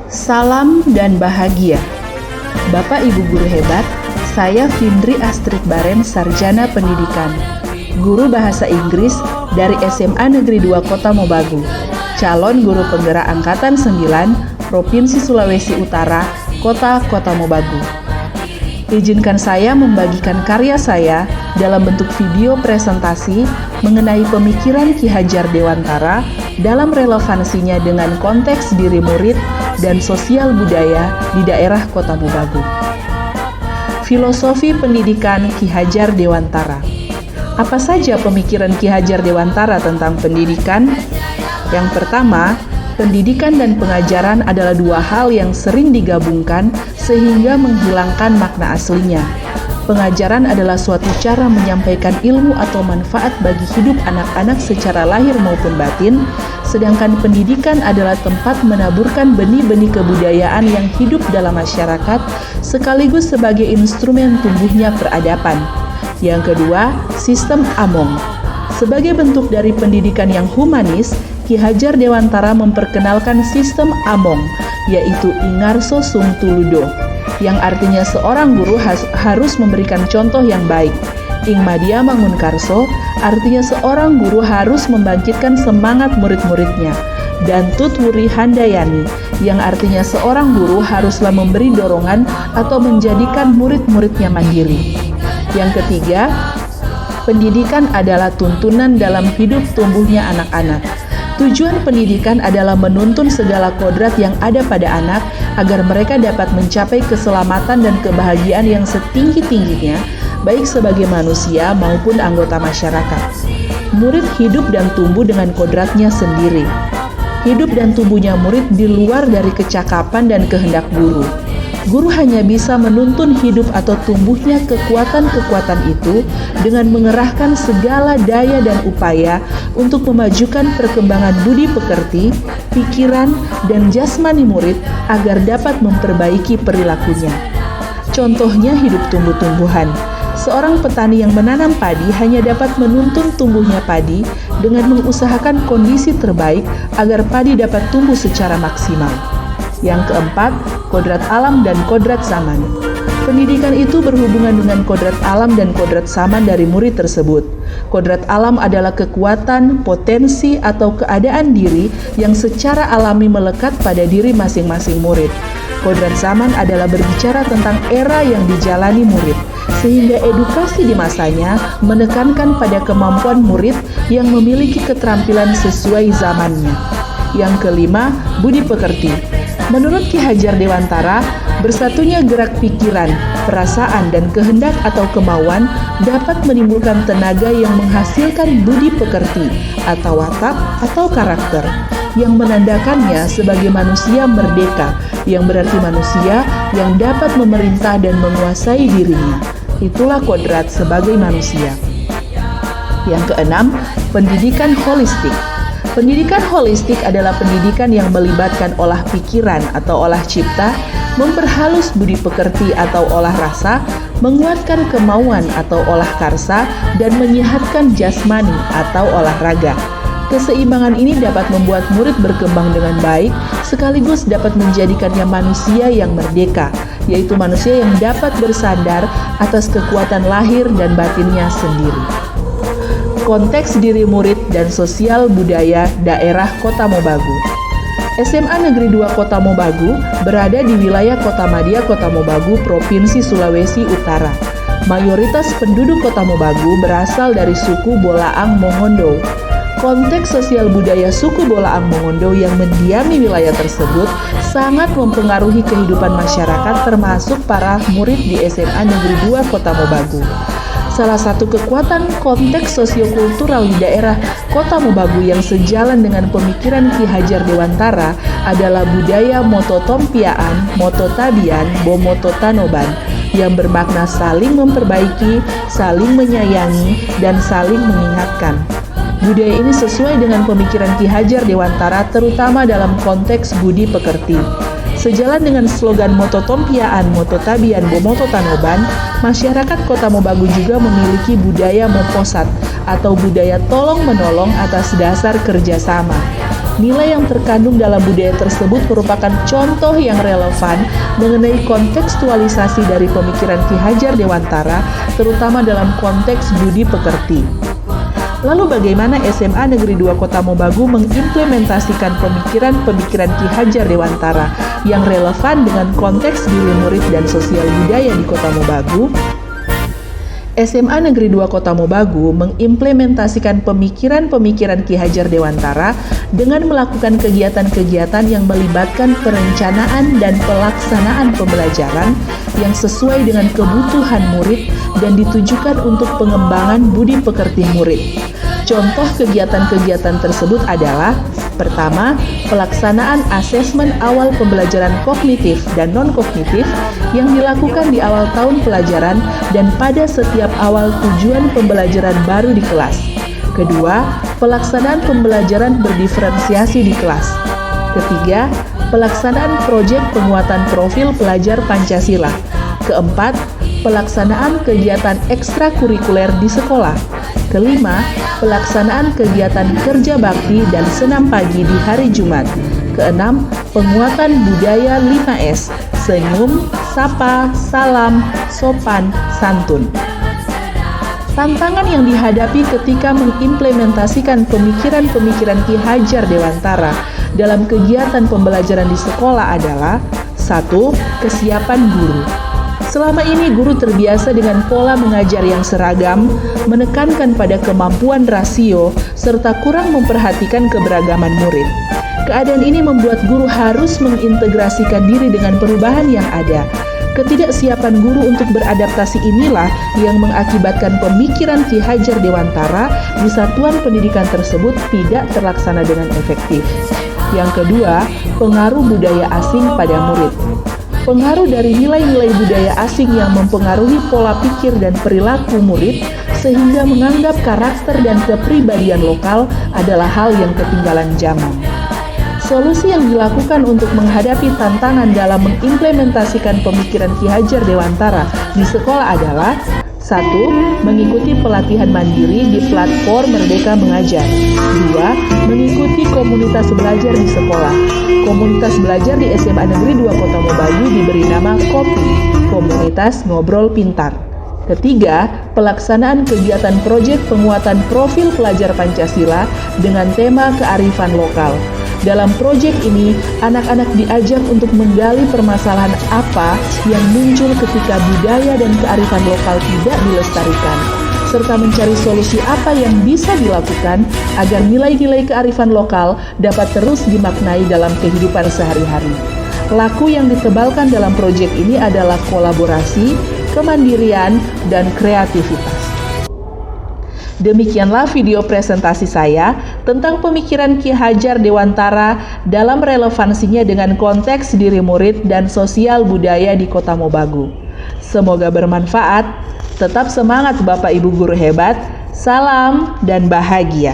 Salam dan bahagia. Bapak Ibu guru hebat, saya Findri Astrid Baren, Sarjana Pendidikan, guru bahasa Inggris dari SMA Negeri 2 Kota Mobagu, calon guru penggerak Angkatan 9, Provinsi Sulawesi Utara, Kota Mobagu. Izinkan saya membagikan karya saya dalam bentuk video presentasi mengenai pemikiran Ki Hajar Dewantara dalam relevansinya dengan konteks diri murid dan sosial budaya di daerah Kota Mobagu. Filosofi pendidikan Ki Hajar Dewantara. Apa saja pemikiran Ki Hajar Dewantara tentang pendidikan? Yang pertama, pendidikan dan pengajaran adalah dua hal yang sering digabungkan sehingga menghilangkan makna aslinya. Pengajaran adalah suatu cara menyampaikan ilmu atau manfaat bagi hidup anak-anak secara lahir maupun batin, sedangkan pendidikan adalah tempat menaburkan benih-benih kebudayaan yang hidup dalam masyarakat sekaligus sebagai instrumen tumbuhnya peradaban. Yang kedua, sistem Among. Sebagai bentuk dari pendidikan yang humanis, Ki Hajar Dewantara memperkenalkan sistem Among, yaitu Ingarso Sung Tuludo, yang artinya seorang guru harus memberikan contoh yang baik. Ing Madia Mangunkarso, artinya seorang guru harus membangkitkan semangat murid-muridnya. Dan Tut Wuri Handayani, yang artinya seorang guru haruslah memberi dorongan atau menjadikan murid-muridnya mandiri. Yang ketiga, pendidikan adalah tuntunan dalam hidup tumbuhnya anak-anak. Tujuan pendidikan adalah menuntun segala kodrat yang ada pada anak agar mereka dapat mencapai keselamatan dan kebahagiaan yang setinggi-tingginya, baik sebagai manusia maupun anggota masyarakat. Murid hidup dan tumbuh dengan kodratnya sendiri. Hidup dan tumbuhnya murid di luar dari kecakapan dan kehendak guru. Guru hanya bisa menuntun hidup atau tumbuhnya kekuatan-kekuatan itu dengan mengerahkan segala daya dan upaya untuk memajukan perkembangan budi pekerti, pikiran, dan jasmani murid agar dapat memperbaiki perilakunya. Contohnya hidup tumbuh-tumbuhan. Seorang petani yang menanam padi hanya dapat menuntun tumbuhnya padi dengan mengusahakan kondisi terbaik agar padi dapat tumbuh secara maksimal. Yang keempat, kodrat alam dan kodrat zaman. Pendidikan itu berhubungan dengan kodrat alam dan kodrat zaman dari murid tersebut. Kodrat alam adalah kekuatan, potensi, atau keadaan diri yang secara alami melekat pada diri masing-masing murid. Kodrat zaman adalah berbicara tentang era yang dijalani murid, sehingga edukasi di masanya menekankan pada kemampuan murid yang memiliki keterampilan sesuai zamannya. Yang kelima, budi pekerti. Menurut Ki Hajar Dewantara, bersatunya gerak pikiran, perasaan, dan kehendak atau kemauan dapat menimbulkan tenaga yang menghasilkan budi pekerti atau watak atau karakter, yang menandakannya sebagai manusia merdeka, yang berarti manusia yang dapat memerintah dan menguasai dirinya. Itulah kodrat sebagai manusia. Yang keenam, pendidikan holistik. Pendidikan holistik adalah pendidikan yang melibatkan olah pikiran atau olah cipta, memperhalus budi pekerti atau olah rasa, menguatkan kemauan atau olah karsa, dan menyehatkan jasmani atau olahraga. Keseimbangan ini dapat membuat murid berkembang dengan baik, sekaligus dapat menjadikannya manusia yang merdeka, yaitu manusia yang dapat bersandar atas kekuatan lahir dan batinnya sendiri. Konteks diri murid dan sosial budaya daerah Kota Mobagu. SMA Negeri 2 Kota Mobagu berada di wilayah Kota Madia, Kota Mobagu, Provinsi Sulawesi Utara. Mayoritas penduduk Kota Mobagu berasal dari suku Bolaang Mongondo. Konteks sosial budaya suku Bolaang Mongondo yang mendiami wilayah tersebut sangat mempengaruhi kehidupan masyarakat termasuk para murid di SMA Negeri 2 Kota Mobagu. Salah satu kekuatan konteks sosiokultural di daerah Kota Mobagu yang sejalan dengan pemikiran Ki Hajar Dewantara adalah budaya mototompiaan, mototabian, bomototanoban yang bermakna saling memperbaiki, saling menyayangi, dan saling mengingatkan. Budaya ini sesuai dengan pemikiran Ki Hajar Dewantara terutama dalam konteks budi pekerti. Sejalan dengan slogan Mototompiaan, Mototabian, Bomototanoban, masyarakat Kota Mobagu juga memiliki budaya Moposat atau budaya tolong-menolong atas dasar kerjasama. nilai yang terkandung dalam budaya tersebut merupakan contoh yang relevan mengenai kontekstualisasi dari pemikiran Ki Hajar Dewantara, terutama dalam konteks budi pekerti. Lalu bagaimana SMA Negeri 2 Kota Mobagu mengimplementasikan pemikiran-pemikiran Ki Hajar Dewantara yang relevan dengan konteks diri murid dan sosial budaya di Kota Mobagu? SMA Negeri 2 Kota Mobagu mengimplementasikan pemikiran-pemikiran Ki Hajar Dewantara dengan melakukan kegiatan-kegiatan yang melibatkan perencanaan dan pelaksanaan pembelajaran yang sesuai dengan kebutuhan murid dan ditujukan untuk pengembangan budi pekerti murid. Contoh kegiatan-kegiatan tersebut adalah: pertama, pelaksanaan asesmen awal pembelajaran kognitif dan non-kognitif yang dilakukan di awal tahun pelajaran dan pada setiap awal tujuan pembelajaran baru di kelas. Kedua, pelaksanaan pembelajaran berdiferensiasi di kelas. Ketiga, pelaksanaan proyek penguatan profil pelajar Pancasila. Keempat, pelaksanaan kegiatan ekstrakurikuler di sekolah. Kelima, pelaksanaan kegiatan kerja bakti dan senam pagi di hari Jumat. Keenam, penguatan budaya 5S, senyum, sapa, salam, sopan, santun. Tantangan yang dihadapi ketika mengimplementasikan pemikiran-pemikiran Ki Hajar Dewantara dalam kegiatan pembelajaran di sekolah adalah: 1. Kesiapan guru. Selama ini guru terbiasa dengan pola mengajar yang seragam, menekankan pada kemampuan rasio, serta kurang memperhatikan keberagaman murid. Keadaan ini membuat guru harus mengintegrasikan diri dengan perubahan yang ada. Ketidaksiapan guru untuk beradaptasi inilah yang mengakibatkan pemikiran Ki Hajar Dewantara di satuan pendidikan tersebut tidak terlaksana dengan efektif. Yang kedua, pengaruh budaya asing pada murid. Pengaruh dari nilai-nilai budaya asing yang mempengaruhi pola pikir dan perilaku murid sehingga menganggap karakter dan kepribadian lokal adalah hal yang ketinggalan zaman. Solusi yang dilakukan untuk menghadapi tantangan dalam mengimplementasikan pemikiran Ki Hajar Dewantara di sekolah adalah: 1. Mengikuti pelatihan mandiri di platform Merdeka Mengajar. 2. Mengikuti komunitas belajar di sekolah. Komunitas belajar di SMA Negeri 2 Kota Mobagu diberi nama KOPI, Komunitas Ngobrol Pintar. Ketiga, pelaksanaan kegiatan proyek penguatan profil pelajar Pancasila dengan tema kearifan lokal. Dalam proyek ini, anak-anak diajak untuk menggali permasalahan apa yang muncul ketika budaya dan kearifan lokal tidak dilestarikan, serta mencari solusi apa yang bisa dilakukan agar nilai-nilai kearifan lokal dapat terus dimaknai dalam kehidupan sehari-hari. Laku yang ditebalkan dalam proyek ini adalah kolaborasi, kemandirian, dan kreativitas. Demikianlah video presentasi saya tentang pemikiran Ki Hajar Dewantara dalam relevansinya dengan konteks diri murid dan sosial budaya di Kota Mobagu. Semoga bermanfaat. Tetap semangat Bapak Ibu guru hebat. Salam dan bahagia.